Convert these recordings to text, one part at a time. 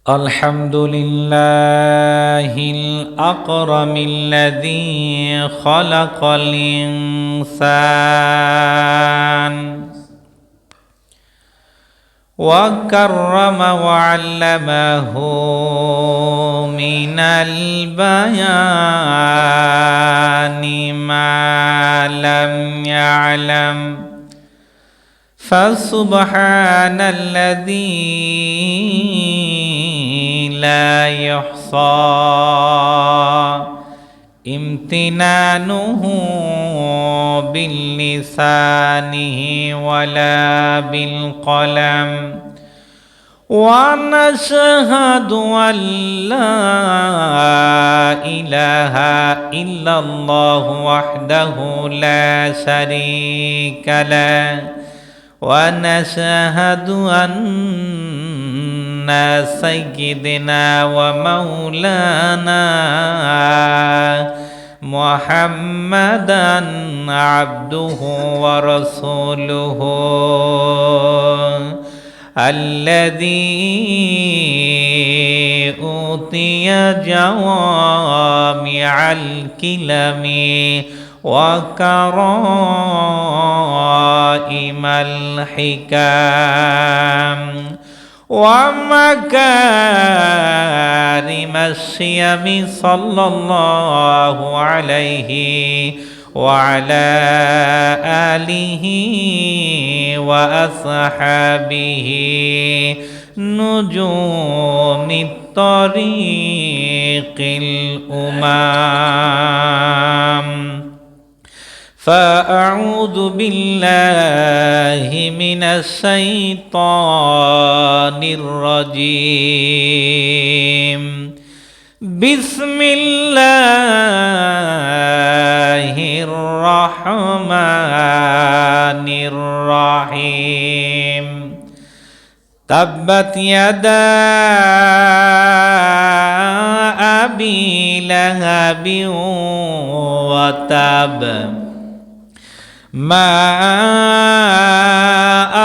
الحمد لله الأكرم الذي خلق الإنسان وكرم وعلمه من البيان ما لم يعلم فسبحان الذي لا يحصى امتنانه باللسانه ولا بالقلم ونشهد أن لا إله إلا الله وحده لا شريك له ونشهد أن سيدنا ومولانا محمدًا عبده ورسوله الذي أوتي جوامع الكلم وكرائم الحكم ومكارم الشيم صلى الله عليه وعلى آله وأصحابه نجوم الطريق الأمام فأعوذ بالله من الشيطان الرجيم بسم الله الرحمن الرحيم تبت يدا أبي لهب وتب ما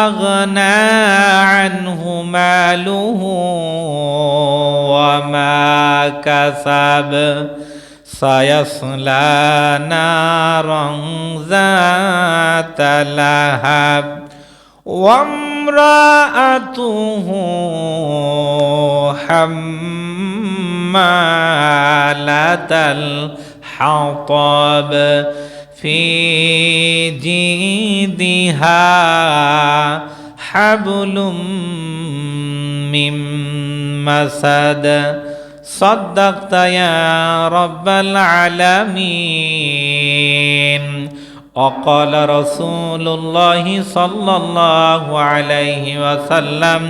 أغنى عنه ماله وما كسب سيصلى نارا ذات لهب وامرأته حمالة الحطب في جيدها حبل من مسد صدقت يا رب العالمين وقال رسول الله صلى الله عليه وسلم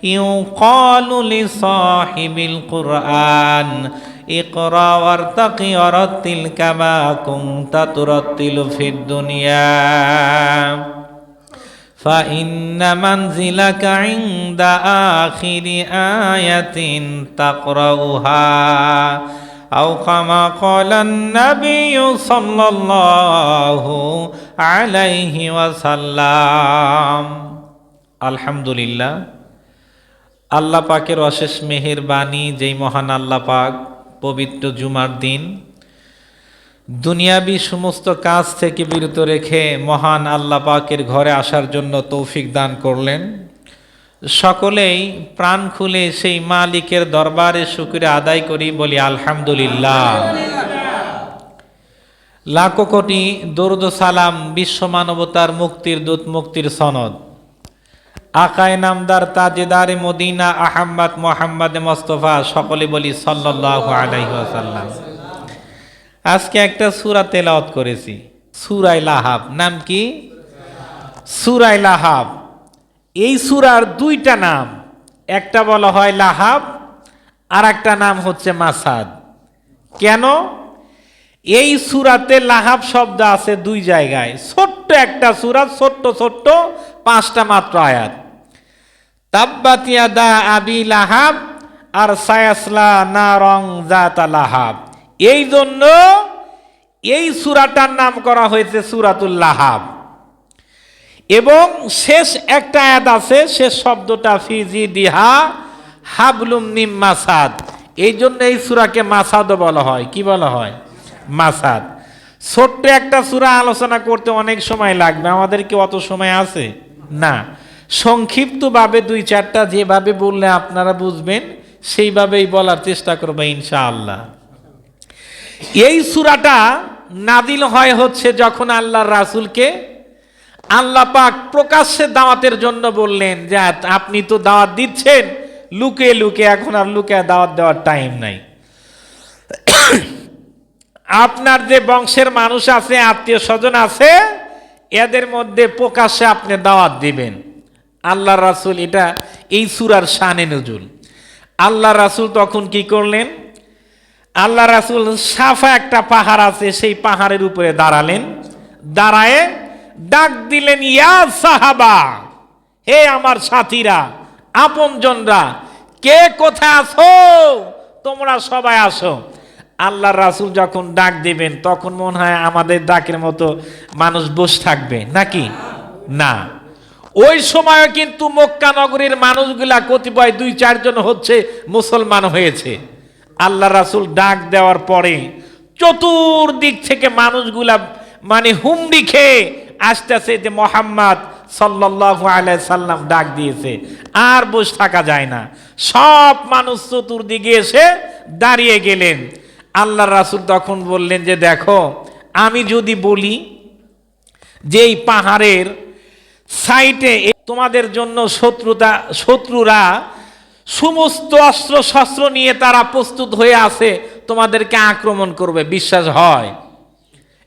يقال لصاحب القرآن اقرأ وارتقي ورتل كما كنت ترتل في الدنيا فإن منزلك عند آخر آية تقرأها أو كما قال النبي صلى الله عليه وسلم الحمد لله আল্লাহ পাকের অশেষ মেহেরবানি যেই মহান আল্লাহ পাক পবিত্র জুমার দিন দুনিয়াবি সমস্ত কাজ থেকে বিরত রেখে মহান আল্লাহ পাকের ঘরে আসার জন্য তৌফিক দান করলেন। সকলেই প্রাণ খুলে সেই মালিকের দরবারে শুকরিয়া আদায় করি, বলি আলহামদুলিল্লাহ। লাখো কোটি দরুদ সালাম বিশ্ব মানবতার মুক্তির দূত মুক্তির সনদ আকায়ে নামদার তাজেদারে মদিনা আহমদ মোহাম্মদ মোস্তফা, সকলে বলি সাল্লাল্লাহু আলাইহি ওয়াসাল্লাম। আজকে একটা সূরা তেলাওয়াত করেছি, সূরা লাহাব। নাম কি? সূরা লাহাব। এই সূরার দুইটা নাম, একটা বলা হয় লাহাব আর একটা নাম হচ্ছে মাসাদ। কেন? এই সূরাতে লাহাব শব্দ আছে দুই জায়গায়। ছোট্ট একটা সূরা, ছোট্ট ছোট্ট 5টা মাত্র আয়াত। তাব্বাত ইয়াদা আবি লাহাব আর সায়াসলা নারং যাতা লাহাব। এই জন্য এই সূরাটার নাম করা হয়েছে সূরাতুল লাহাব। এবং শেষ একটা আয়াত আছে, শেষ শব্দটা ফিজি দিহা হাবলুম মিন মাসাদ। এই জন্য এই সূরাকে মাসাদও বলা হয়। কি বলা হয়? মাসাদ। ছোট্ট একটা সূরা আলোচনা করতে অনেক সময় লাগবে, আমাদের কি অত সময় আছে? না, সংক্ষিপ্তভাবে দুই চারটা যেভাবে বললে আপনারা বুঝবেন সেইভাবেই বলার চেষ্টা করবে ইনশাআল্লাহ। এই সূরাটা নাজিল হয় হচ্ছে যখন আল্লাহর রাসূলকে আল্লাহ পাক প্রকাশ্যে দাওয়াতের জন্য বললেন যে আপনি তো দাওয়াত দিচ্ছেন লুকিয়ে লুকিয়ে, এখন আর লুকিয়ে দাওয়াত দেওয়ার টাইম নাই। আপনার যে বংশের মানুষ আছে, আত্মীয় স্বজন আছে, এদের মধ্যে প্রকাশ্যে আপনি দাওয়াত দিবেন। আল্লাহ রাসূল, এটা এই সূরার শানে নুজুল। আল্লাহ রাসূল তখন কি করলেন? আল্লাহ রাসূল সাফা একটা পাহাড় আছে, সেই পাহাড়ের উপরে দাঁড়ালেন। দাঁড়ায়ে ডাক দিলেন, ইয়া সাহাবা, হে আমার সাথীরা, আপনজনরা, কে কোথায় আছো? তোমরা সবাই আসো। আল্লাহ রাসূল যখন ডাক দিবেন তখন মনে হয় আমাদের ডাকের মতো মানুষ বসে থাকবে নাকি? না, ওই সময়ও কিন্তু মক্কা নগরীর মানুষগুলা কতিপয় 2-4 জন হচ্ছে মুসলমান হয়েছে। আল্লাহ রাসূল ডাক দেওয়ার পরে চতুর্দিক থেকে মানুষগুলা মানে হুমড়ি খেয়ে আসতেছে যে মুহাম্মদ সাল্লাল্লাহু আলাইহি সাল্লাম ডাক দিয়েছে, আর বসে থাকা যায় না। সব মানুষ চতুর্দিকে এসে দাঁড়িয়ে গেলেন। আল্লাহ রাসূল তখন বললেন যে দেখো, আমি যদি বলি যে এই পাহাড়ের সাইটে তোমাদের জন্য শত্রুরা সমস্ত অস্ত্র শস্ত্র নিয়ে তারা প্রস্তুত হয়ে আছে, তোমাদেরকে আক্রমণ করবে, বিশ্বাস হয়?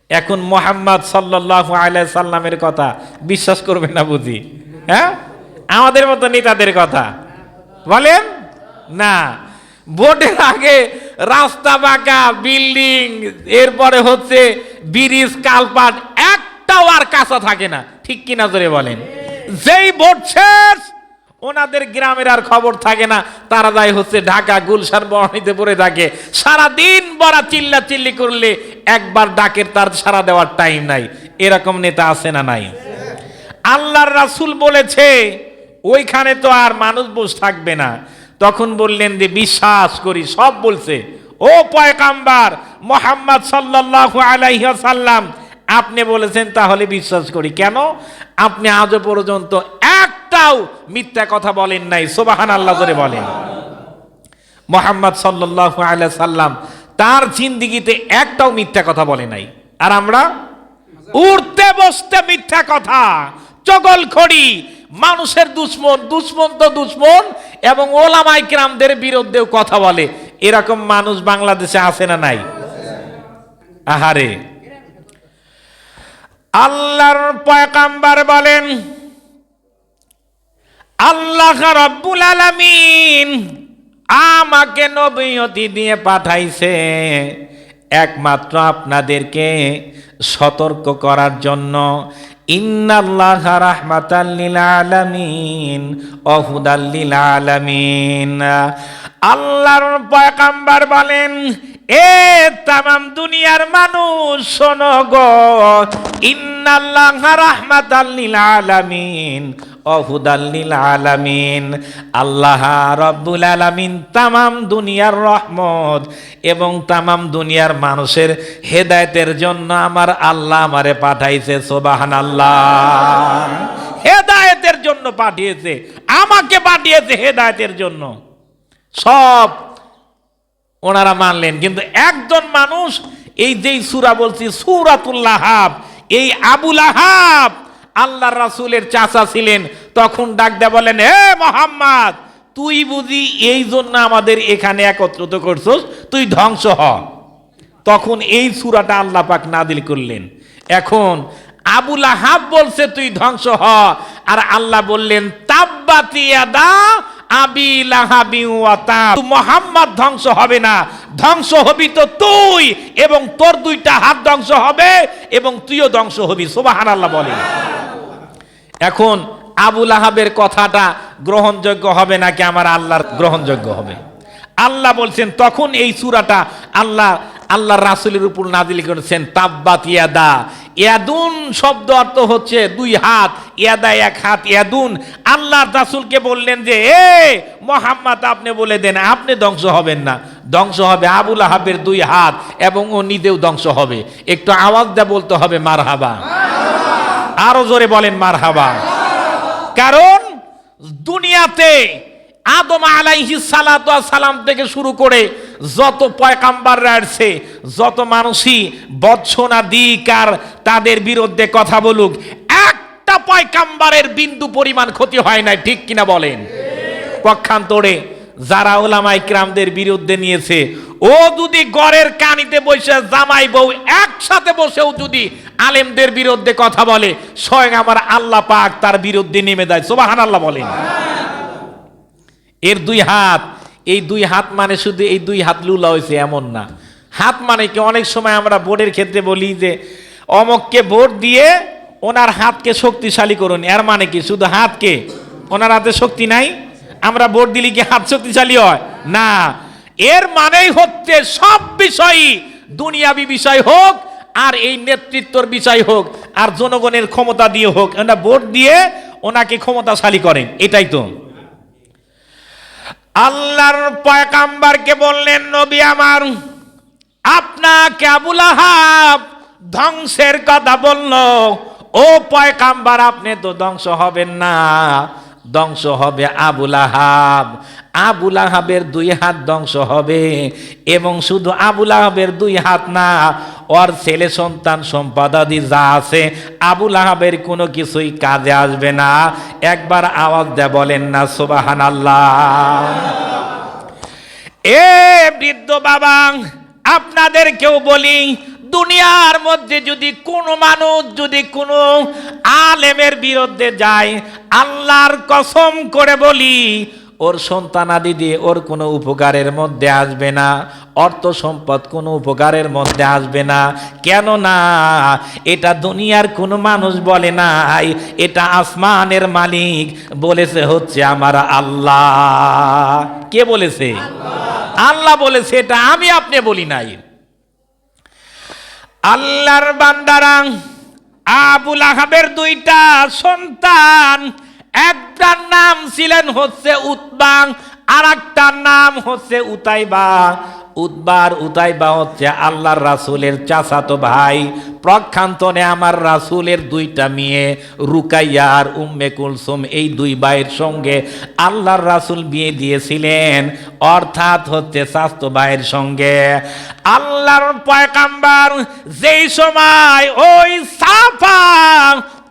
এখন মুহাম্মদ সাল্লাল্লাহু আলাইহি সাল্লামের কথা বিশ্বাস করবে না বুঝি? হ্যাঁ, আমাদের মতো নেতাদের কথা বলেন না। ভোটের আগে রাস্তা বাঁকা, বিল্ডিং, এরপরে হচ্ছে ব্রিজ, কালপাট, একটাও আর কাঁচা থাকে না, ঠিক কিনা জোরে বলেন? যেই ভোট শেষ ওনাদের গ্রামের আর খবর থাকে না, তারা যায় হচ্ছে ঢাকা, গুলশান, বনানীতে পড়ে থাকে। সারাদিন বড় চিল্লা চিল্লি করলে একবার ডাকের তার সারা দেওয়ার টাইম নাই। এরকম নেতা আছে না নাই? আল্লাহর রাসূল বলেছে ওইখানে তো আর মানুষ বসে থাকবে না। তখন বললেন যে বিশ্বাস করি, সব বলছে, ও পয়গাম্বার মুহাম্মদ সাল্লাল্লাহু আলাইহি ওয়াসাল্লাম, আপনি বলেছেন তাহলে বিশ্বাস করি। কেন? আপনি আজও পর্যন্ত একটাও মিথ্যা কথা বলেন নাই। সুবহানাল্লাহ জোরে বলেন। মুহাম্মদ সাল্লাল্লাহু আলাইহি সাল্লাম তার জিন্দেগিতে একটাও মিথ্যা কথা বলে নাই। আর আমরা উঠতে বসতে মিথ্যা কথা, চগলখড়ি, মানুষের দুশ্মন, দুশ্মন তো দুশ্মন, এবং ওলামায়ে কিরামদের বিরুদ্ধেও কথা বলে। এরকম মানুষ বাংলাদেশে আছে না নাই? আহারে, আল্লাহর পয়গাম্বার বলেন আল্লাহ রাব্বুল আলামিন আমাকে নবুয়তি দিয়ে পাঠাইছে একমাত্র আপনাদেরকে সতর্ক করার জন্য। ইন্নাল্লাহা রাহমাতাল লিল আলামিন ওয়া হুদাল লিল আলামিন। আল্লাহর পয়গাম্বার বলেন, এ তামাম দুনিয়ার মানুষ শোনো গো, ইন্নাল্লাহা রাহমাতাল লিল আলামিন ওয়া হুদাল লিল আলামিন। আল্লাহ রাব্বুল আলামিন তামাম দুনিয়ার রহমত এবং তামাম দুনিয়ার মানুষের হেদায়েতের জন্য আমার আল্লাহ আমারে পাঠাইছে। সুবহানাল্লাহ, হেদায়েতের জন্য পাঠিয়েছে, আমাকে পাঠিয়েছে হেদায়েতের জন্য। সব ওনারা মানলেন, কিন্তু একজন মানুষ, এই যেই সূরা বলছি সূরাতুল লাহাব, এই আবু লাহাব আল্লাহর রাসূলের চাচা ছিলেন। তখন ডাক দেয়া বলেন, হে মুহাম্মদ, তুই বুঝি এই জন্য আমাদের এখানে একত্রিত করছস, তুই ধ্বংস হ। তখন এই সূরাটা আল্লাহ পাক নাযিল করলেন। এখন আবু লাহাব বলছে তুই ধ্বংস হ, আর আল্লাহ বললেন তাব্বাত ইয়াদা আবি লাহাবি ওয়া তাব। মুহাম্মদ ধ্বংস হবে না, ধ্বংস হবি তো তুই, এবং তোর দুইটা হাত ধ্বংস হবে এবং তুইও ধ্বংস হবি। সুবহানাল্লাহ বলেন। এখন আবু লাহাবের কথাটা গ্রহণযোগ্য হবে নাকি আমার আল্লাহর গ্রহণযোগ্য হবে? আল্লাহ বলছেন তখন এই সূরাটা আল্লাহ রাসূলের উপর নাযিল করেছেন, তাব্বাত ইয়াদা, ইয়াদুন শব্দ অর্থ হচ্ছে দুই হাত, ইয়াদা এক হাত, ইয়াদুন। আল্লাহ রাসূলকে বললেন যে এ মুহাম্মদ আপনি বলে দেন, আপনি ধ্বংস হবেন না, ধ্বংস হবে আবু লাহাবের দুই হাত এবং ও নিজেও ধ্বংস হবে। একটু আওয়াজ দিয়ে বলতে হবে মারহাবা, আরো জোরে বলেন মারহাবা। কারণ দুনিয়াতে আদম আলাইহিস সালাতু ওয়াস সালাম থেকে শুরু করে যত পয়গাম্বররা আসছে, যত মানুষই বর্ষনা দিক আর তাদের বিরুদ্ধে কথা বলুক, একটা পয়গাম্বরের বিন্দু পরিমাণ ক্ষতি হয় নাই, ঠিক কিনা বলেন? পক্ষান্তরে যারা উলামায়ে কিরামদের বিরুদ্ধে নিয়েছে, ও যদি গড়ের কানিতে বসে জামাই বউ একসাথে বসেও যদি আলেমদের বিরুদ্ধে কথা বলে, স্বয়ং আমার আল্লাহ পাক তার বিরুদ্ধে নেমে যায়। সুবহানাল্লাহ বলেন। এর দুই হাত, এই দুই হাত মানে শুধু এই দুই হাত লুলা হয়েছে এমন না। হাত মানে কি, অনেক সময় আমরা ভোটের ক্ষেত্রে বলি যে অমককে ভোট দিয়ে ওনার হাতকে শক্তিশালী করুন, এর মানে কি শুধু হাতকে, ওনার হাতে শক্তি নাই, আমরা ভোট দিলে কি হাত শক্তিশালী হয় না। এর মানেই হচ্ছে সব বিষয়ই, দুনিয়াবি বিষয় হোক আর এই নেতৃত্বর বিষয় হোক আর জনগণের ক্ষমতা দিয়ে হোক, ওনারা ভোট দিয়ে ওনাকে ক্ষমতাশালী করেন, এটাই তো। আল্লাহর পয়গাম্বরকে বললেন, নবী আমার, আপনাকে আবু লাহাব ধ্বংসের কথা বলল, ও পয়গাম্বর আপনি তো ধ্বংস হবেন না, ধ্বংস হবে আবু লাহাব। আবু লাহাবের দুই হাত ধ্বংস হবে, এবং শুধু আবু লাহাবের দুই হাত না, ওর ছেলে সন্তান সম্পদাদি যা আছে আবু লাহাবের কোনো কিছুই কাজে আসবে না। একবার আওয়াজ দেয়া বলেন না সুবহানাল্লাহ। এ বৃদ্ধ বাবা, আপনাদেরকেও বলি, দুনিয়ার মধ্যে যদি কোনো মানুষ যদি কোনো আলেমের বিরুদ্ধে যায়, আল্লাহর কসম করে বলি ওর সন্তানাদি দিয়ে ওর কোনো উপকারের মধ্যে আসবে না, অর্থ সম্পদ কোনো উপকারের মধ্যে আসবে না। কেন না, এটা দুনিয়ার কোনো মানুষ বলে নাই, এটা আসমানের মালিক বলেছে হচ্ছে আমার আল্লাহ। কে বলেছে? আল্লাহ বলেছে, এটা আমি আপনি বলি নাই। আল্লাহর বান্দারা, আবু লাহাবের দুইটা সন্তান, একটার নাম ছিলেন হচ্ছে উতবা, আর একটার নাম হচ্ছে উতাইবা। উতাইবা হচ্ছে আল্লাহর রাসূলের চাচাতো ভাই। প্রক্ষান্তনে আমার রাসূলের দুইটা মেয়ে রুকাইয়া আর উম্মে কুলসুম, এই দুই ভাইয়ের সঙ্গে আল্লাহর রাসূল বিয়ে দিয়েছিলেন, অর্থাৎ হচ্ছে চাচাতো ভাইয়ের সঙ্গে। আল্লাহর পয়গাম্বর যেই সময় ওই সাফা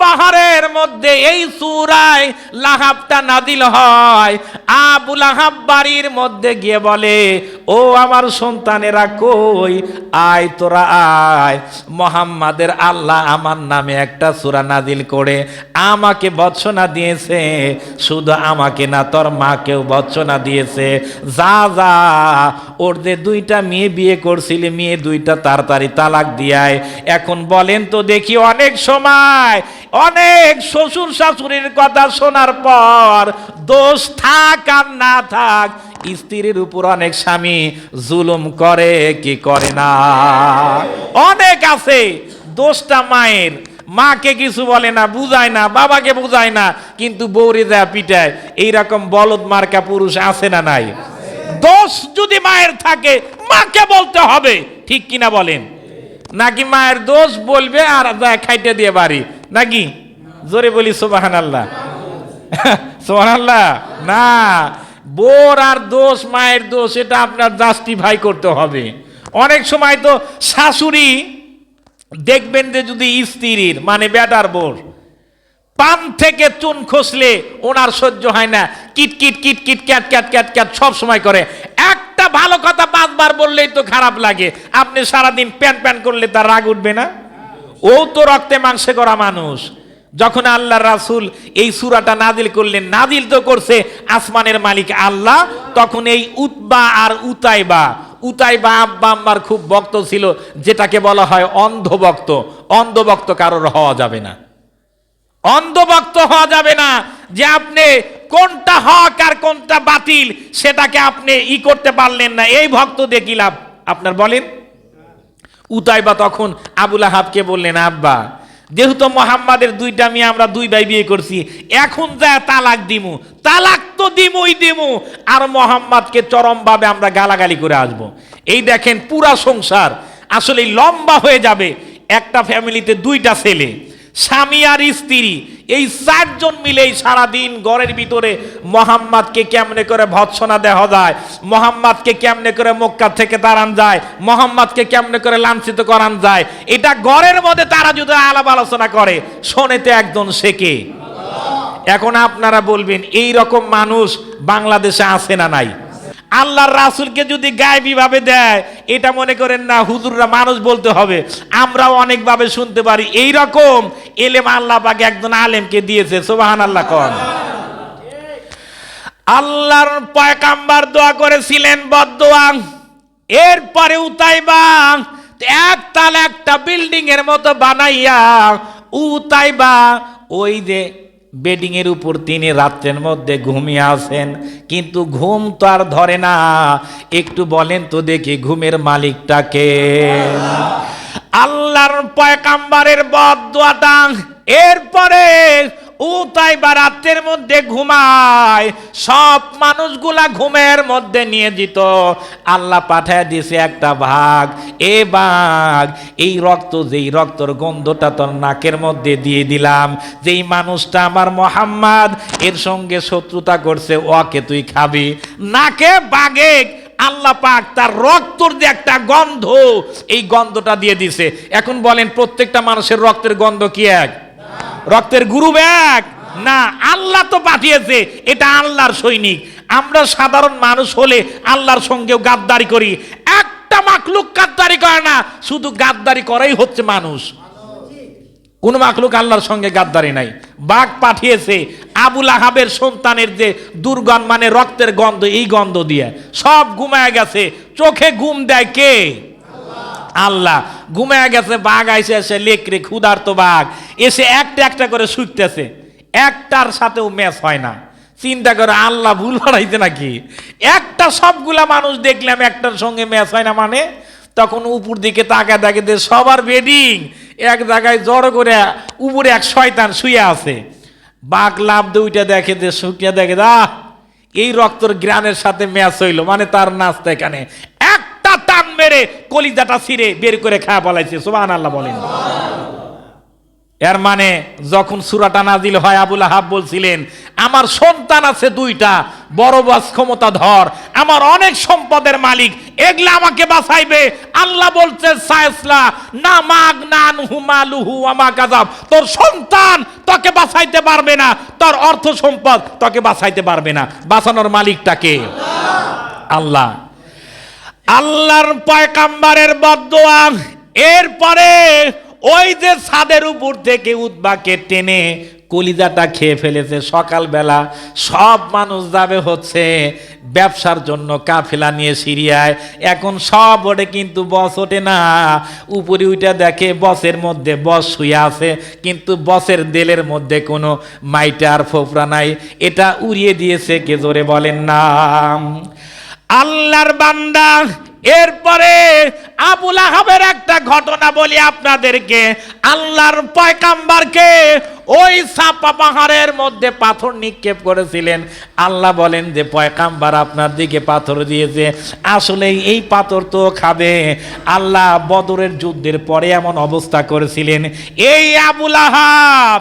পাহাড়ের মধ্যে এই সূরায় লাহাবটা নাজিল হয়, আবু লাহাব বাড়ির মধ্যে গিয়ে বলে, ও আমার সন্তানেরা কই, আয় তোরা আয়, মুহাম্মাদের আল্লাহ আমার নামে একটা সূরা নাজিল করে আমাকে বর্ষনা দিয়েছে, শুধু আমাকে না তোর মাকেও বর্ষনা দিয়েছে, যা যা ওর যে দুইটা মেয়ে বিয়ে করছিলে, মেয়ে দুইটা তাড়াতাড়ি তালাক দিয়ায়। এখন বলেন তো দেখি, অনেক সময় অনেক শ্বশুর শাশুড়ির কথা শোনার পর দোষ থাক আর না থাক, স্ত্রীর উপর অনেক স্বামী জুলুম করে কি করে না? অনেক আছে দোষটা মায়ের, মাকে কিছু বলে না, বুঝায় না, বাবাকে বুঝায় না, কিন্তু বউরে যা পিটায়। এইরকম বলদ মার্কা পুরুষ আছে না নাই? দোষ যদি মায়ের থাকে মাকে বলতে হবে, ঠিক কিনা বলেন? নাকি মায়ের দোষ বলবে আর খাইতে দিয়ে বাড়ি, নাকি? জোরে বলি সুবহানাল্লাহ। সুবহানাল্লাহ না, বোর আর দোষ, মায়ের দোষ, এটা আপনার জাস্টিফাই করতে হবে। অনেক সময় তো শাশুড়ি দেখবেন যে যদি স্ত্রীর মানে বেটার বোর পান থেকে চুন খসলে ওনার সহ্য হয় না, kit kit kit kit cat cat cat cat সব সময় করে। একটা ভালো কথা 5 বার বললেই তো খারাপ লাগে, আপনি সারাদিন প্যান প্যান করলে তার রাগ উঠবে না? ও তো রক্তে মাংসে করা মানুষ। যখন আল্লাহর রাসূল এই সূরাটা নাজিল করলেন, নাজিল তো করছে আসমানের মালিক আল্লাহ, তখন এই উতবা আর উতাইবা আব্বা আম্মার খুব ভক্ত ছিল, যেটাকে বলা হয় অন্ধভক্ত। অন্ধভক্ত কারোর হওয়া যাবে না, অন্ধভক্ত হওয়া যাবে না, যে আপনি কোনটা হক আর কোনটা বাতিল সেটাকে আপনি করতে পারলেন না, এই ভক্ত দিয়ে কি লাভ আপনার বলেন? উতাইবা তখন আবু লাহাবকে বললেন, আব্বা যেহেতু মোহাম্মদের দুইটা মেয়ে আমরা দুই ভাই বিয়ে করছি, এখন যা তালাক দিমু, তালাক তো দিমু, আর মোহাম্মদকে চরমভাবে আমরা গালাগালি করে আসবো। এই দেখেন পুরা সংসার আসলে লম্বা হয়ে যাবে। একটা ফ্যামিলিতে দুইটা ছেলে, স্বামী আর স্ত্রী, এই 4 জন মিলেই সারাদিন ঘরের ভিতরে মোহাম্মদকে কেমনে করে ভৎসনা দেওয়া যায়, মোহাম্মদকে কেমনে করে মক্কা থেকে তাড়ান যায়, মোহাম্মদকে কেমনে করে লাঞ্ছিত করান যায়, এটা ঘরের মধ্যে তারা যদি আলাপ আলোচনা করে, শোনেতে একজন শেখে। এখন আপনারা বলবেন এই রকম মানুষ বাংলাদেশে আছে না নাই? আল্লাহর রাসূলকে যদি গায়েবী ভাবে দেয়, এটা মনে করেন না হুজুররা মানুষ বলতে হবে, আমরাও অনেকভাবে শুনতে পারি। এই রকম এলেম আল্লাহ পাক একজন আলেমকে দিয়েছে, সুবহানাল্লাহ কোন। আল্লাহর পয়গম্বর দোয়া করেছিলেন বদদোয়া, এরপরে উতাইবা একতলা একটা বিল্ডিং এর মতো বানাইয়া উতাইবা ওই যে বেডিং এর উপর তিনি রাত্রের মধ্যে ঘুমিয়ে আছেন, কিন্তু ঘুম তো আর ধরে না। একটু বলেন তো দেখি ঘুমের মালিকটাকে? আল্লাহর পয়গম্বরের বদদোয়াটা। এরপরে উতাইবা রাতের মধ্যে ঘুমায়, সব মানুষগুলা ঘুমের মধ্যে নিয়ে যেত। আল্লাহ পাঠায় দিয়েছে একটা ভাগ, এ ভাগ এই রক্ত, যেই রক্তর গন্ধটা তোর নাকের মধ্যে দিয়ে দিলাম, যেই মানুষটা আমার মোহাম্মদ এর সঙ্গে শত্রুতা করছে, ওকে তুই খাবি। নাকে বাগে আল্লাহ পাক তার রক্তর যে একটা গন্ধ, এই গন্ধটা দিয়ে দিছে। এখন বলেন প্রত্যেকটা মানুষের রক্তের গন্ধ কি এক? রক্তের গ্রুপ এক না, আল্লাহ তো পাঠিয়েছে, এটা আল্লাহর সৈনিক। আমরা সাধারণ মানুষ হলে আল্লাহর সঙ্গেও গাদ্দারি করি, একটা মাখলুক গাদ্দারি করে না, শুধু গাদ্দারি করাই হচ্ছে মানুষ। কোন মাখলুক আল্লাহর সঙ্গে গাদ্দারি নাই। বাঘ পাঠিয়েছে আবু লাহাবের সন্তানের যে দুর্গন্ধ, মানে রক্তের গন্ধ, এই গন্ধ দিয়ে সব ঘুমায় গেছে। চোখে ঘুম দেয় কে? আল্লাহ। ঘুমায় গেছে, বাঘ আইসে এসে লেকরে ক্ষুধার্ত বাঘ এসে একটা একটা করে শুইতেছে, একটার সাথেও ম্যাচ হয় না। চিন্তা করে আল্লাহ ভুল বাড়াইছে নাকি? একটা সবগুলা মানুষ দেখলাম একটার সঙ্গে ম্যাচ হয় না, মানে তখন উপর দিকে তাকায় দেখে যে সবার বেডিং এক জায়গায় জড়ো করে উপরে এক শয়তান শুয়ে আছে। বাঘ লাভ দুইটা দেখে যে শুকিয়ে দেখে এই রক্তর গ্রানের সাথে ম্যাচ হইলো, মানে তার নাচতে এখানে একটা টান মেরে কলিজাটা ছিঁড়ে বের করে খাওয়া পালাইছে। সুবহানাল্লাহ বলেন। এর মানে যখন সূরাটা নাজিল হয়, আবু লাহাব বলছিলেন আমার সন্তান আছে দুইটা, বড় বাস ক্ষমতাধর, আমার অনেক সম্পদের মালিক, এগুলা আমাকে বাঁচাইবে। আল্লাহ বলছে সায়সলা না মাগ নান হুমালুহু আমা কাযাব, তোর সন্তান তোকে বাঁচাইতে পারবে না, তোর অর্থ সম্পদ তোকে বাঁচাইতে পারবে না। বাঁচানোর মালিকটাকে আল্লাহ। আল্লাহর পয়গম্বরের বদদোয়া। এরপরে ওই যে ছাদের উপর থেকে উতবাকে টেনে কলিজাটা খেয়ে ফেলেছে। সকালবেলা সব মানুষ যাবে হচ্ছে ব্যবসার জন্য কাফেলা নিয়ে সিরিয়ায়। এখন সব ওঠে কিন্তু বস ওঠে না। উপরে উঠে দেখে বসের মধ্যে বস শুয়ে আছে, কিন্তু বসের দেলের মধ্যে কোনো মাইটার ফোফরা নাই। এটা উড়িয়ে দিয়েছে কে? জোরে বলেন না। আল্লাহর বান্দা। এরপরে আবু লাহাবের একটা ঘটনা বলি আপনাদেরকে। আল্লাহর পয়গম্বরকে ওই সাপা পাহাড়ের মধ্যে পাথর নিক্ষেপ করেছিলেন। আল্লাহ বলেন যে পয়গম্বর আপনার দিকে পাথর দিয়েছে, আসলে এই পাথর তো খাবে। আল্লাহ বদরের যুদ্ধের পরে এমন অবস্থা করেছিলেন, এই আবু লাহাব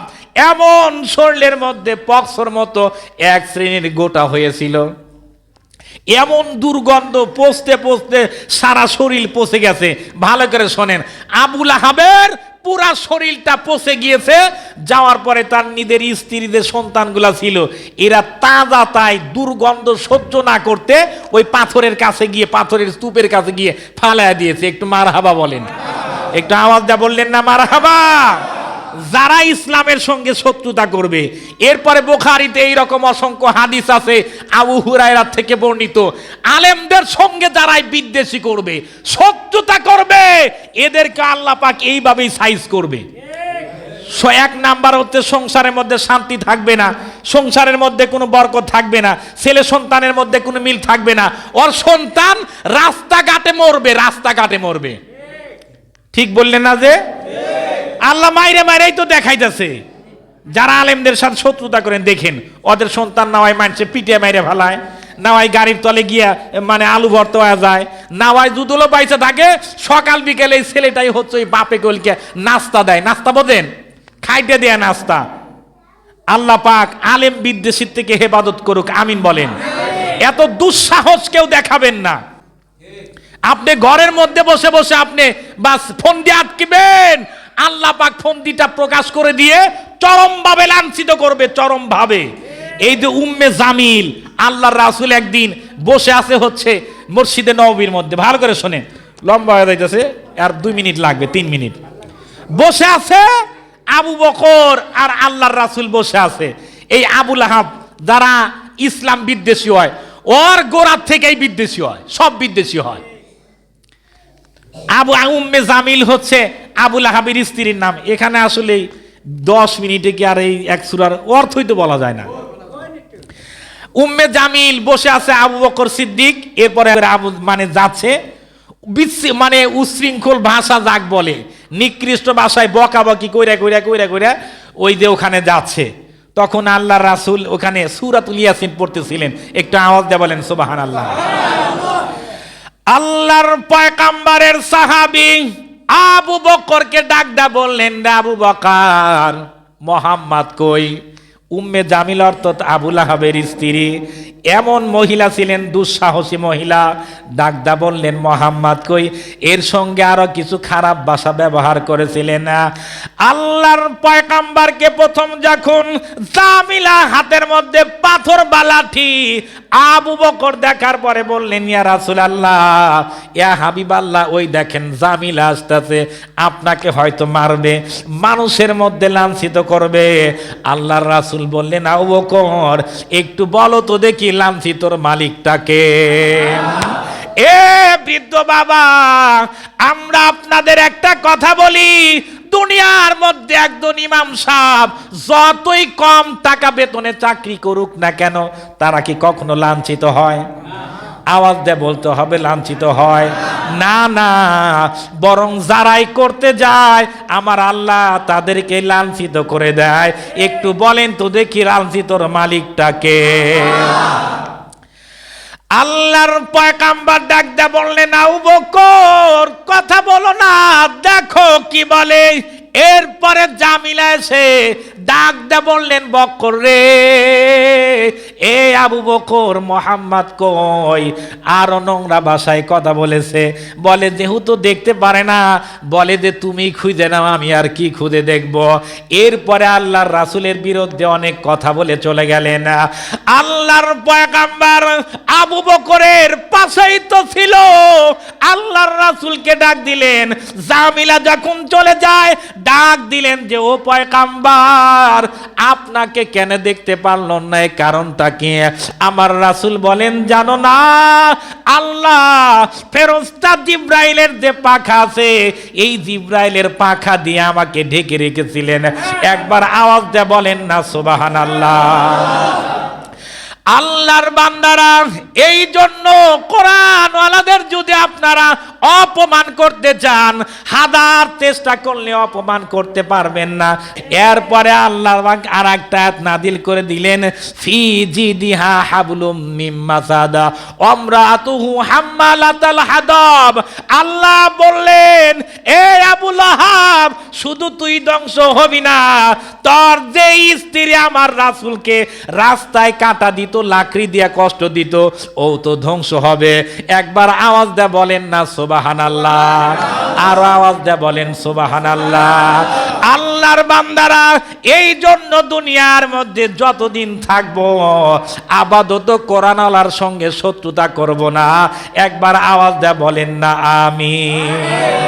এমন শরীরের মধ্যে পক্সর মতো এক শ্রেণীর গোটা হয়েছিল, এমন দুর্গন্ধ, পচতে পচতে সারা শরীর পচে গেছে। ভালো করে শোনেন, আবু লাহাবের পুরা শরীরটা পচে গিয়েছে। যাওয়ার পরে তার নিজের স্ত্রীদের সন্তানগুলা ছিল, এরা তাজা তাই দুর্গন্ধ সহ্য না করতে ওই পাথরের কাছে গিয়ে, পাথরের স্তূপের কাছে গিয়ে ফালায়া দিয়েছে। একটু মারহাবা বলেন, একটু আওয়াজ দা বললেন না মারহাবা। যারা ইসলামের সঙ্গে শত্রুতা করবে। এরপরে বুখারীতে এইরকম অসংখ্য হাদিস আছে আবু হুরায়রা থেকে বর্ণিত, আলেমদের সঙ্গে যারাই বিদ্বেষী করবে, শত্রুতা করবে, এদেরকে আল্লাহ পাক এইভাবেই সাইজ করবে। এক নাম্বার হচ্ছে সংসারের মধ্যে শান্তি থাকবে না, সংসারের মধ্যে কোনো বরকত থাকবে না, ছেলে সন্তানের মধ্যে কোনো মিল থাকবে না। ওর সন্তান রাস্তাঘাটে মরবে, রাস্তাঘাটে মরবে। ঠিক বললেন না যে? আল্লাহ মাইরে মাইরেই তো দেখাইতেছে। যারা আলেমদের সাথে শত্রুতা করেন দেখেন, ওদের সন্তান নাওয়াই মানছে পিটিয়ে মাইরে ফেলায়, নাওয়াই গাড়ির তলে গিয়া মানে আলু ভর্তা হয়ে যায়, নাওয়াই দুধুলো পাইছে থাকে, সকাল বিকেলে এই ছেলেটাই হচ্ছে ওই বাপে কলকে নাস্তা দেয়। নাস্তা বোঝেন? খাইতে দেয়া নাস্তা। আল্লাহ পাক আলেম বিদ্বেষীর থেকে হেফাজত করুক, আমিন বলেন। এত দুঃসাহস কেউ দেখাবেন না। আপনি ঘরের মধ্যে বসে বসে আপনি বাস ফোন দিয়ে আটকিবেন, আল্লাহ পাক ফন্দিটা প্রকাশ করে দিয়ে চরম ভাবে লাঞ্ছিত করবে, চরম ভাবে। এই যে উম্মে জামিল, আল্লাহর রাসূল একদিন বসে আছে হচ্ছে মসজিদে নববীর মধ্যে, ভালো করে শোনেন, লম্বা হয়ে যাইতেছে, আর 2 মিনিট লাগবে, 3 মিনিট। বসে আছে আবু বকর আর আল্লাহর রাসূল বসে আছে। এই আবু লাহাব যারা ইসলাম বিদ্বেষী হয়, ওর গোড়ার থেকেই বিদ্বেষী হয়, সব বিদ্বেষী হয়। উম্মে জামিল হচ্ছে আবু লাহাবের স্ত্রীর নাম। এখানে আসলে 10 মিনিটে কি আর এই এক সূরার অর্থই তো বলা যায় না। উম্মে জামিল বসে আছে আবু বকর সিদ্দিক, এরপরে আবু মানে যাচ্ছে মানে উশৃঙ্খল ভাষা যাক বলে, নিকৃষ্ট ভাষায় বকাবকি কইরা কইরা কইরা কইরা ওই যে ওখানে যাচ্ছে। তখন আল্লাহর রাসূল ওখানে সূরাতুল ইয়াসিন পড়তেছিলেন, একটু আওয়াজ দিয়ে বলেন সুবহানাল্লাহ। আল্লাহর পয়গম্বরের সাহাবী আবু বকরকে ডাক দা বললেন, আবু বকর, মোহাম্মদ কই? উম্মে জামিল অর্থাৎ আবু লাহাবের স্ত্রী, এমন মহিলা ছিলেন, দুঃসাহসী মহিলা। ডাকদা বললেন, মোহাম্মদ কই? এর সঙ্গে আরো কিছু খারাপ ভাষা ব্যবহার করেছিলেন না। আল্লাহর পয়গম্বরকে প্রথম যখন জামিলা হাতের মধ্যে পাথর বালাঠি আবু বকর দেখার পরে বললেন, ইয়া রাসূলুল্লাহ, ইয়া হাবিবাল্লাহ, ওই দেখেন জামিলা আসতেছে, আপনাকে হয়তো মারবে, মানুষের মধ্যে লাঞ্ছিত করবে। আল্লাহর রাসূল বললেন, আবু বকর, একটু বলো তো দেখি লাঞ্ছিতর মালিকটাকে। এ বৃদ্ধ বাবা, আমরা আপনাদের একটা কথা বলি, দুনিয়ার মধ্যে একজন ইমাম সাহেব যতই কম টাকা বেতনে চাকরি করুক না কেন, তারা কি কখনো লাঞ্ছিত হয়? আওয়াজ দিয়ে বলতে হবে, লাঞ্ছিত হয় না? না, বরং যারাই করতে যায় আমার আল্লাহ তাদেরকে লাঞ্ছিত করে দেয়। একটু বলেন তো দেখি লাঞ্ছিতর মালিকটাকে। আল্লাহর পয়গম্বর ডাক দিয়ে বললেন, আবু বকর, কথা বলো না, দেখো কি বলে। এরপরে জামিলা এসে ডাক দিয়ে বললেন, বকর রে, এ আবু বকর, মোহাম্মদ কই? আরো নোংরা ভাষায় কথা বলেছে, বলে যেহেতু দেখতে পারে না, বলে যে তুমি খুঁজে নাও, আমি আর কি খুঁজে দেখব। এরপরে আল্লাহর রাসূলের বিরুদ্ধে অনেক কথা বলে চলে গেলেন। আল্লাহর পয়গম্বর আবু বকরের পাশেই তো ছিল, আল্লাহর রাসূলকে ডাক দিলেন। জামিলা যখন চলে যায় ডাক দিলেন যে, ও পয়গম্বর, আপনাকে কেন দেখতে পারল না, কারণটা কি? আমার রাসূল বলেন, জানো না, আল্লাহ ফেরেশতা জিবরাইলের যে পাখা আছে, এই জিবরাইলের পাখা দিয়ে আমাকে ঢেকে রেখেছিলেন। একবার আওয়াজ দিয়ে বলেন না সুবহানাল্লাহ। আল্লাহর বান্দারা, এই জন্য কোরআন ওয়ালাদের যদি আপনারা অপমান করতে চান, হাজার চেষ্টা করলে অপমান করতে পারবেন না। এরপরে আল্লাহ আর একটা আয়াত নাযিল করে দিলেন, ফি জিদিহা হাবলুম মিন মাসাদা আমরাতুহু হাম্মালাতাল হাদাব। আল্লাহ বললেন, এ আবু লাহাব, শুধু তুই ধ্বংস হবি না, তোর যে স্ত্রী আমার রাসূলকে রাস্তায় কাটা দিত, লাকড়ি দিয়া কষ্ট দিত, ও তো ধ্বংস হবে। একবার আওয়াজ দিয়ে বলেন না সুবহানাল্লাহ, আর আওয়াজ দিয়ে বলেন সুবহানাল্লাহ। আল্লাহর বান্দারা, এই জন্য দুনিয়ার মধ্যে যতদিন থাকবো আপাতত কোরআন ওয়ালার সঙ্গে শত্রুতা করব না। একবার আওয়াজ দিয়ে বলেন না আমিন।